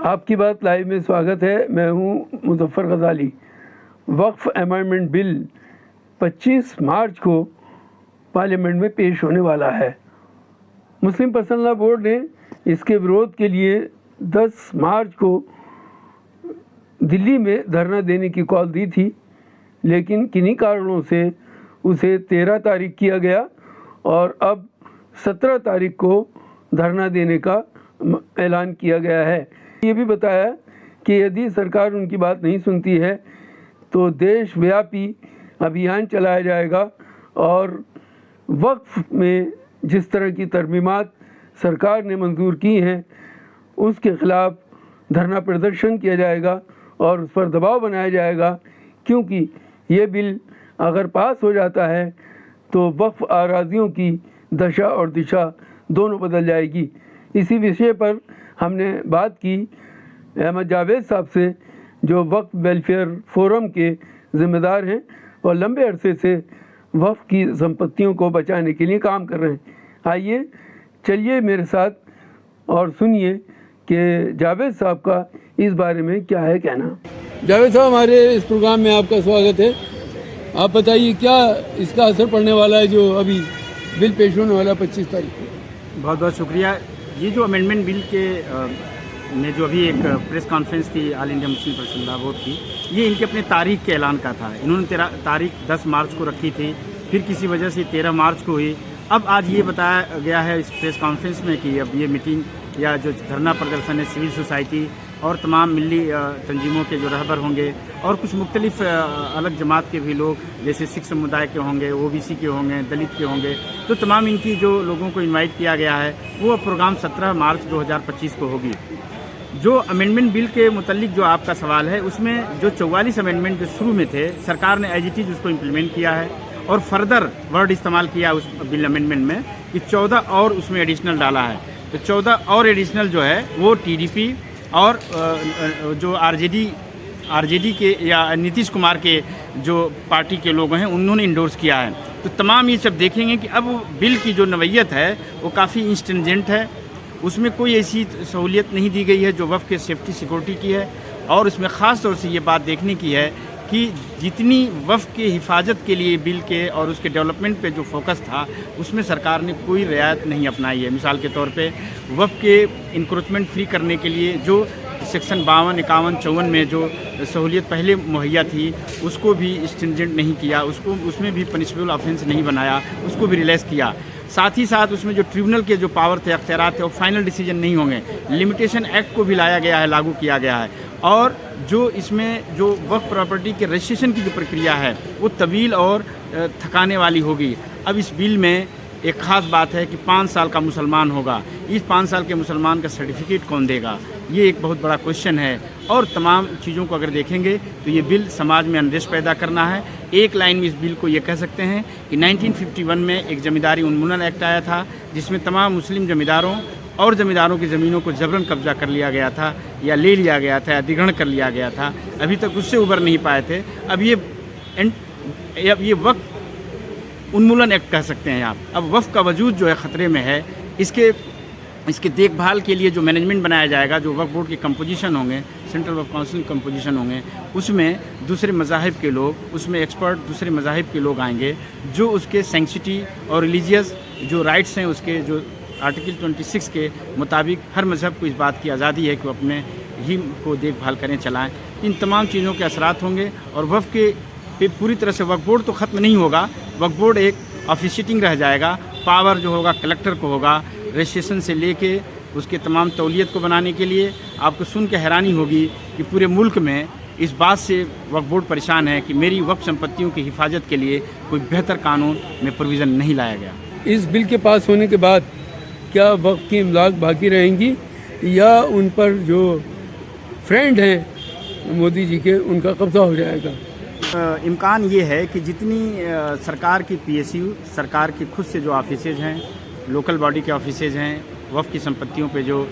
आपकी बात लाइव में स्वागत है। मैं हूं मुज़फ़्फ़र ग़ज़ाली। वक्फ़ अमेंडमेंट बिल 25 मार्च को पार्लियामेंट में पेश होने वाला है। मुस्लिम पर्सनल लॉ बोर्ड ने इसके विरोध के लिए 10 मार्च को दिल्ली में धरना देने की कॉल दी थी, लेकिन किन्हीं कारणों से उसे 13 तारीख किया गया और अब 17 तारीख को धरना देने का ऐलान किया गया है। ये भी बताया कि यदि सरकार उनकी बात नहीं सुनती है तो देशव्यापी अभियान चलाया जाएगा और वक्फ में जिस तरह की तरमीमात सरकार ने मंजूर की हैं उसके ख़िलाफ़ धरना प्रदर्शन किया जाएगा और उस पर दबाव बनाया जाएगा, क्योंकि ये बिल अगर पास हो जाता है तो वक्फ आराज़ियों की दशा और दिशा दोनों बदल जाएगी। इसी विषय पर हमने बात की अहमद जावेद साहब से, जो वक्फ वेलफेयर फोरम के ज़िम्मेदार हैं और लंबे अरसे से वक्फ की संपत्तियों को बचाने के लिए काम कर रहे हैं। आइए चलिए मेरे साथ और सुनिए कि जावेद साहब का इस बारे में क्या है कहना। जावेद साहब, हमारे इस प्रोग्राम में आपका स्वागत है। आप बताइए क्या इसका असर पड़ने वाला है जो अभी बिल पेश होने वाला 25 तारीख को। बहुत बहुत शुक्रिया। ये जो अमेंडमेंट बिल के में जो अभी एक प्रेस कॉन्फ्रेंस थी all India Muslim personal law board की, ये इनके अपने तारीख के ऐलान का था। इन्होंने तारीख 10 मार्च को रखी थी, फिर किसी वजह से 13 मार्च को हुई। अब आज ये बताया गया है इस प्रेस कॉन्फ्रेंस में कि अब ये मीटिंग या जो धरना प्रदर्शन है सिविल सोसाइटी और तमाम मिली तंजीमों के जो रहबर होंगे और कुछ मुख्तलिफ अलग जमात के भी लोग, जैसे सिख समुदाय के होंगे, ओबीसी के होंगे, दलित के होंगे, तो तमाम इनकी जो लोगों को इनवाइट किया गया है वो प्रोग्राम 17 मार्च 2025 को होगी। जो अमेंडमेंट बिल के मुतल्लिक जो आपका सवाल है, उसमें जो 44 अमेंडमेंट जो शुरू में थे, सरकार ने एज इट इज़ उसको इम्प्लीमेंट किया है और फर्दर वर्ड इस्तेमाल किया उस बिल अमेंडमेंट में कि 14 और उसमें एडिशनल डाला है। तो 14 और एडिशनल जो है वो टीडीपी और जो आरजेडी के या नीतीश कुमार के जो पार्टी के लोग हैं उन्होंने इंडोर्स किया है। तो तमाम ये सब देखेंगे कि अब बिल की जो नवैयत है वो काफ़ी इंस्टेंजेंट है। उसमें कोई ऐसी सहूलियत नहीं दी गई है जो वक्फ के सेफ्टी सिक्योरिटी की है, और उसमें ख़ास तौर से ये बात देखने की है कि जितनी वक्फ के हिफाजत के लिए बिल के और उसके डेवलपमेंट पे जो फोकस था उसमें सरकार ने कोई रियायत नहीं अपनाई है। मिसाल के तौर पे वक्फ के इंक्रोचमेंट फ्री करने के लिए जो सेक्शन 52, 51, 54 में जो सहूलियत पहले मुहैया थी उसको भी स्ट्रिंजेंट नहीं किया, उसमें भी पनिशेबल ऑफेंस नहीं बनाया, उसको भी रिलैक्स किया। साथ ही साथ उसमें जो ट्रिब्यूनल के जो पावर थे, अख्तियारात थे, वो फाइनल डिसीजन नहीं होंगे। लिमिटेशन एक्ट को भी लाया गया है, लागू किया गया है। और जो इसमें जो वक्फ प्रॉपर्टी के रजिस्ट्रेशन की जो प्रक्रिया है वो तवील और थकाने वाली होगी। अब इस बिल में एक ख़ास बात है कि 5 साल का मुसलमान होगा। इस 5 साल के मुसलमान का सर्टिफिकेट कौन देगा, ये एक बहुत बड़ा क्वेश्चन है। और तमाम चीज़ों को अगर देखेंगे तो ये बिल समाज में अनरेस्ट पैदा करना है। एक लाइन में इस बिल को ये कह सकते हैं कि 1951 में एक जमींदारी उन्मूलन एक्ट आया था जिसमें तमाम मुस्लिम जमींदारों और जमींदारों की ज़मीनों को जबरन कब्जा कर लिया गया था या ले लिया गया था या अधिग्रहण कर लिया गया था। अभी तक उससे उबर नहीं पाए थे। अब ये वक्फ उन्मूलन एक्ट कह सकते हैं आप। अब वक्फ का वजूद जो है ख़तरे में है। इसके देखभाल के लिए जो मैनेजमेंट बनाया जाएगा, जो वक्फ बोर्ड के कंपोजिशन होंगे, सेंट्रल वक्फ काउंसिल कंपोजिशन होंगे, उसमें दूसरे मज़ाहिब के लोग, उसमें एक्सपर्ट दूसरे मज़ाहिब के लोग आएंगे जो उसके सेंसिटी और रिलीजियस जो राइट्स हैं उसके जो आर्टिकल 26 के मुताबिक हर मज़हब को इस बात की आज़ादी है कि वो अपने ही को देखभाल करें, चलाएं। इन तमाम चीज़ों के असरात होंगे और वक्फ के पूरी तरह से वक्फ बोर्ड तो ख़त्म नहीं होगा। वक्फ बोर्ड एक ऑफिशिएटिंग रह जाएगा। पावर जो होगा कलेक्टर को होगा, रजिस्ट्रेशन से लेके उसके तमाम तौलियत को बनाने के लिए। आपको सुन के हैरानी होगी कि पूरे मुल्क में इस बात से वक्फ बोर्ड परेशान है कि मेरी वक्फ संपत्तियों की हिफाजत के लिए कोई बेहतर कानून में प्रोविज़न नहीं लाया गया। इस बिल के पास होने के बाद क्या वक्फ की इमलाक बाकी रहेंगी या उन पर जो फ्रेंड हैं मोदी जी के उनका कब्जा हो जाएगा? इम्कान ये है कि जितनी सरकार की पीएसयू, सरकार की खुद से जो ऑफिसेज हैं, लोकल बॉडी के ऑफिसेज हैं, वक्फ की संपत्तियों पे जो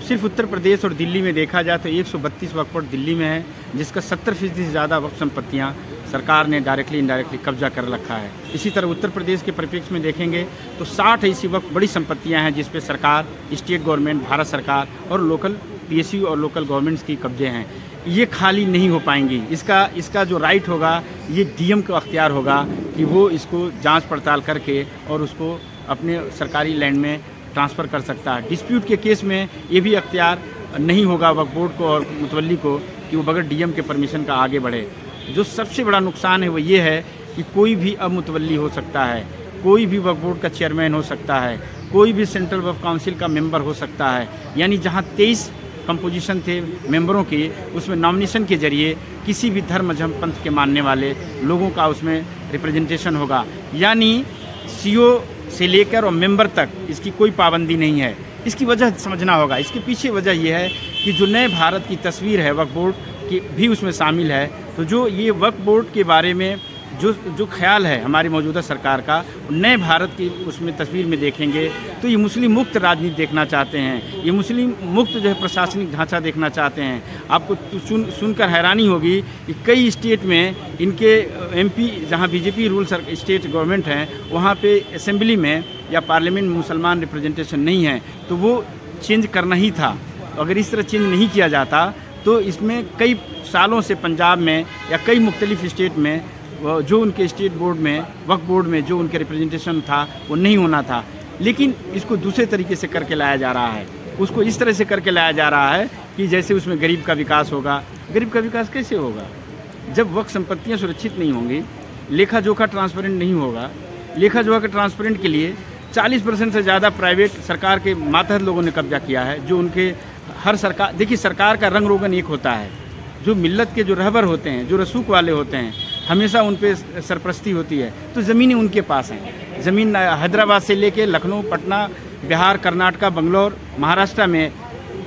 सिर्फ उत्तर प्रदेश और दिल्ली में देखा जाए तो 132 वक्फ बोर्ड दिल्ली में है, जिसका 70% से ज़्यादा वक्फ संपत्तियाँ सरकार ने डायरेक्टली इनडायरेक्टली कब्जा कर रखा है। इसी तरह उत्तर प्रदेश के परिप्रेक्ष्य में देखेंगे तो 60 ऐसी वक्फ बड़ी संपत्तियाँ हैं जिस पे सरकार, स्टेट गवर्नमेंट, भारत सरकार और लोकल पीएसयू और लोकल गवर्नमेंट्स की कब्जे हैं, ये खाली नहीं हो पाएंगी। इसका जो राइट होगा ये डीएम का अख्तियार होगा कि वो इसको जांच पड़ताल करके और उसको अपने सरकारी लैंड में ट्रांसफ़र कर सकता है। डिस्प्यूट के केस में ये भी अख्तियार नहीं होगा वक्फ बोर्ड को और मुतवल्ली को कि वो बगैर डीएम के परमिशन का आगे बढ़े। जो सबसे बड़ा नुकसान है वो ये है कि कोई भी अब मुतवल्ली हो सकता है, कोई भी वक्फ बोर्ड का चेयरमैन हो सकता है, कोई भी सेंट्रल वक्फ काउंसिल का मेंबर हो सकता है। यानी जहाँ 23 कंपोजिशन थे मेंबरों की, उसमें नॉमिनेशन के जरिए किसी भी धर्म मजहब पंथ के मानने वाले लोगों का उसमें रिप्रेजेंटेशन होगा। यानी सीओ से लेकर और मेंबर तक इसकी कोई पाबंदी नहीं है। इसकी वजह समझना होगा। इसके पीछे वजह यह है कि जो नए भारत की तस्वीर है वक्फ बोर्ड की भी उसमें शामिल है। तो जो ये वक्फ बोर्ड के बारे में जो ख्याल है हमारी मौजूदा सरकार का, नए भारत की उसमें तस्वीर में देखेंगे तो ये मुस्लिम मुक्त राजनीति देखना चाहते हैं, ये मुस्लिम मुक्त जो है प्रशासनिक ढांचा देखना चाहते हैं। आपको सुनकर हैरानी होगी कि कई स्टेट में इनके एमपी जहां बीजेपी रूल स्टेट गवर्नमेंट हैं वहां पे असेंबली में या पार्लियामेंट में मुसलमान रिप्रेजेंटेशन नहीं है, तो वो चेंज करना ही था। अगर इस तरह चेंज नहीं किया जाता तो इसमें कई सालों से पंजाब में या कई मुख्तलिफ स्टेट में जो उनके स्टेट बोर्ड में वक्फ बोर्ड में जो उनके रिप्रेजेंटेशन था वो नहीं होना था। लेकिन इसको दूसरे तरीके से करके लाया जा रहा है, उसको इस तरह से करके लाया जा रहा है कि जैसे उसमें गरीब का विकास होगा। गरीब का विकास कैसे होगा जब वक्फ संपत्तियां सुरक्षित नहीं होंगी, लेखा जोखा ट्रांसपेरेंट नहीं होगा। लेखा जोखा ट्रांसपेरेंट के लिए 40% से ज़्यादा प्राइवेट सरकार के मातहत लोगों ने कब्जा किया है। जो उनके हर सरकार, देखिए सरकार का रंग रोगन एक होता है। जो मिल्लत के जो रहबर होते हैं, जो रसूख वाले होते हैं, हमेशा उन पे सरपरस्ती होती है। तो ज़मीनें उनके पास हैं। ज़मीन हैदराबाद से लेके लखनऊ, पटना, बिहार, कर्नाटका, बंगलौर, महाराष्ट्र में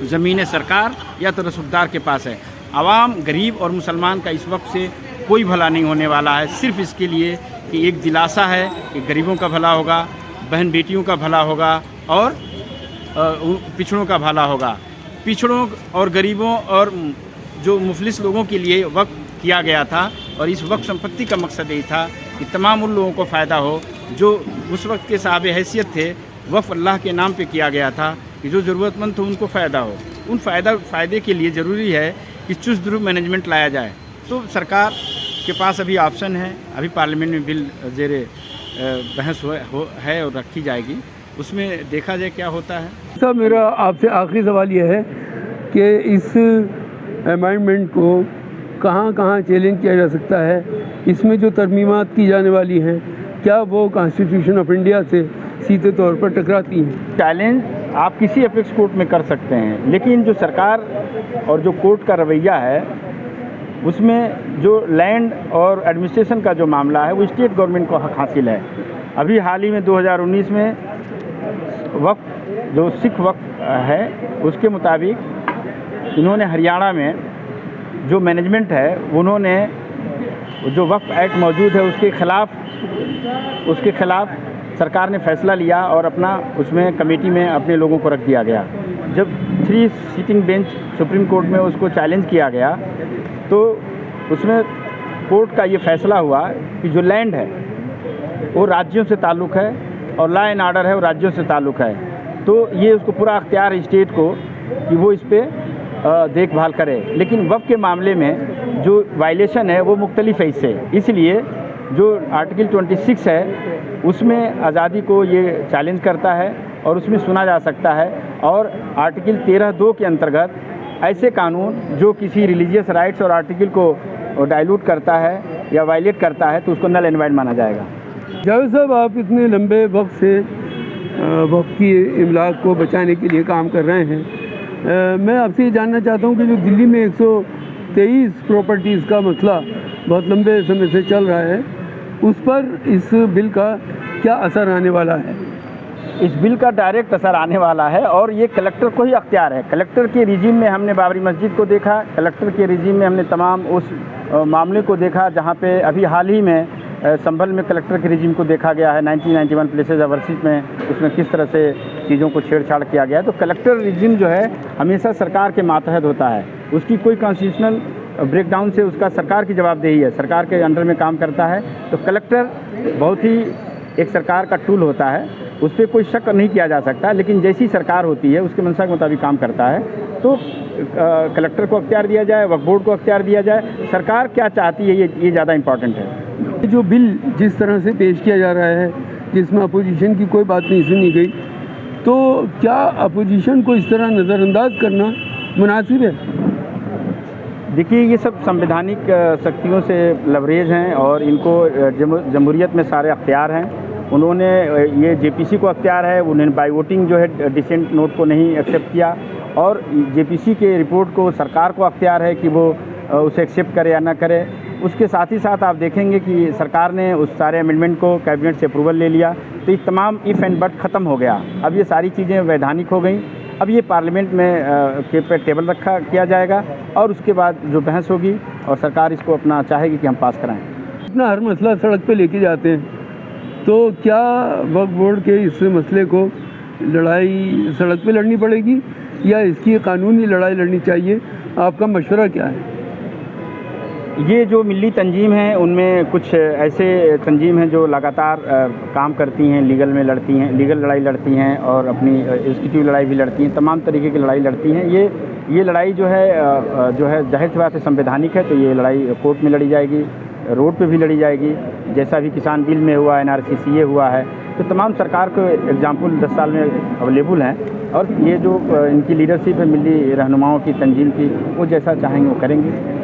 ज़मीनें सरकार या तो रसूखदार के पास है। आवाम, गरीब और मुसलमान का इस वक्त से कोई भला नहीं होने वाला है, सिर्फ इसके लिए कि एक दिलासा है कि गरीबों का भला होगा, बहन बेटियों का भला होगा और पिछड़ों का भला होगा। पिछड़ों और गरीबों और जो मुफलिस लोगों के लिए वक्फ किया गया था और इस वक्फ संपत्ति का मकसद यही था कि तमाम उन लोगों को फ़ायदा हो जो उस वक्त के साहब हैसियत थे। वक्फ अल्लाह के नाम पे किया गया था कि जो ज़रूरतमंद थे उनको फ़ायदा हो। उन फ़ायदे के लिए ज़रूरी है कि चुस्त दुरुस्त मैनेजमेंट लाया जाए। तो सरकार के पास अभी ऑप्शन है, अभी पार्लियामेंट में बिल ज़ेरे बहस है और रखी जाएगी, उसमें देखा जाए क्या होता है। सर, मेरा आपसे आखिरी सवाल यह है कि इस अमेंडमेंट को कहाँ कहाँ चैलेंज किया जा सकता है? इसमें जो तरमीमात की जाने वाली हैं, क्या वो कॉन्स्टिट्यूशन ऑफ इंडिया से सीधे तौर पर टकराती हैं? चैलेंज आप किसी अपेक्स कोर्ट में कर सकते हैं, लेकिन जो सरकार और जो कोर्ट का रवैया है उसमें जो लैंड और एडमिनिस्ट्रेशन का जो मामला है वो स्टेट गवर्नमेंट को हक हासिल है। अभी हाल ही में 2019 में वक्फ जो सिख वक्फ है उसके मुताबिक इन्होंने हरियाणा में जो मैनेजमेंट है उन्होंने जो वक्फ एक्ट मौजूद है उसके खिलाफ सरकार ने फैसला लिया और अपना उसमें कमेटी में अपने लोगों को रख दिया गया। जब 3 सीटिंग बेंच सुप्रीम कोर्ट में उसको चैलेंज किया गया तो उसमें कोर्ट का ये फैसला हुआ कि जो लैंड है वो राज्यों से ताल्लुक़ है और लॉ एंड ऑर्डर है वो राज्यों से ताल्लुक़ है। तो ये उसको पूरा अख्तियार है स्टेट को कि वो इस पर देखभाल करे। लेकिन वक्फ के मामले में जो वायलेशन है वो मुख्तलिफ है इससे, इसलिए जो आर्टिकल 26 है उसमें आज़ादी को ये चैलेंज करता है और उसमें सुना जा सकता है। और आर्टिकल 13(2) के अंतर्गत ऐसे कानून जो किसी रिलीजियस राइट्स और आर्टिकल को डाइल्यूट करता है या वायलेट करता है तो उसको नल एंड वाइड माना जाएगा। जावेद साहब, आप इतने लंबे वक्त से वक्फ की इमलाक को बचाने के लिए काम कर रहे हैं। मैं आपसे ये जानना चाहता हूँ कि जो दिल्ली में 123 प्रॉपर्टीज़ का मसला बहुत लंबे समय से चल रहा है, उस पर इस बिल का क्या असर आने वाला है? इस बिल का डायरेक्ट असर आने वाला है और ये कलेक्टर को ही अख्तियार है। कलेक्टर के रिजीम में हमने बाबरी मस्जिद को देखा, कलेक्टर के रिजीम में हमने तमाम उस मामले को देखा जहाँ पे अभी हाल ही में संभल में कलेक्टर के रिजीम को देखा गया है। 1991 प्लेसेस ऑफ वर्शिप में उसमें किस तरह से चीज़ों को छेड़छाड़ किया गया है। तो कलेक्टर रिजीम जो है हमेशा सरकार के मातहत होता है, उसकी कोई कॉन्स्टिट्यूशनल ब्रेकडाउन से उसका सरकार की जवाबदेही है, सरकार के अंडर में काम करता है। तो कलेक्टर बहुत ही एक सरकार का टूल होता है उस पर कोई शक नहीं किया जा सकता। लेकिन जैसी सरकार होती है उसके मंशा के मुताबिक काम करता है, तो कलेक्टर को अख्तियार दिया जाए, वक्फ बोर्ड को अख्तियार दिया जाए। सरकार क्या चाहती है ये ज़्यादा इम्पॉर्टेंट है। जो बिल जिस तरह से पेश किया जा रहा है, जिसमें अपोजिशन की कोई बात नहीं सुनी गई, तो क्या अपोजिशन को इस तरह नज़रअंदाज करना मुनासिब है? देखिए, ये सब संवैधानिक शक्तियों से लवरेज हैं और इनको जमहूरियत में सारे अख्तियार हैं। उन्होंने ये जेपीसी को अख्तियार है, उन्होंने बाई वोटिंग जो है डिसेंट नोट को नहीं एक्सेप्ट किया, और जेपीसी के रिपोर्ट को सरकार को अख्तियार है कि वो उसे एक्सेप्ट करे या ना करे। उसके साथ ही साथ आप देखेंगे कि सरकार ने उस सारे अमेंडमेंट को कैबिनेट से अप्रूवल ले लिया, तो ये तमाम इफ़ एंड बट ख़त्म हो गया। अब ये सारी चीज़ें वैधानिक हो गई। अब ये पार्लियामेंट में के पे टेबल रखा किया जाएगा और उसके बाद जो बहस होगी और सरकार इसको अपना चाहेगी कि हम पास कराएं। अपना हर मसला सड़क पे लेके जाते हैं, तो क्या वक्फ बोर्ड के इस मसले को लड़ाई सड़क पे लड़नी पड़ेगी या इसकी कानूनी लड़ाई लड़नी चाहिए? आपका मशवरा क्या है? ये जो मिली तंजीम है उनमें कुछ ऐसे तंजीम हैं जो लगातार काम करती हैं, लीगल में लड़ती हैं, लीगल लड़ाई लड़ती हैं और अपनी इंस्टीट्यूट लड़ाई भी लड़ती हैं, तमाम तरीके की लड़ाई लड़ती हैं। ये लड़ाई जो है जाहिर सी बात है संवैधानिक है, तो ये लड़ाई कोर्ट में लड़ी जाएगी, रोड पे भी लड़ी जाएगी, जैसा भी किसान बिल में हुआ, NRC हुआ है। तो तमाम सरकार को एग्जाम्पल 10 साल में अवेलेबल हैं, और ये जो इनकी लीडरशिप है मिली रहनुमाओं की तंजीम की, वो जैसा चाहेंगे वो करेंगे।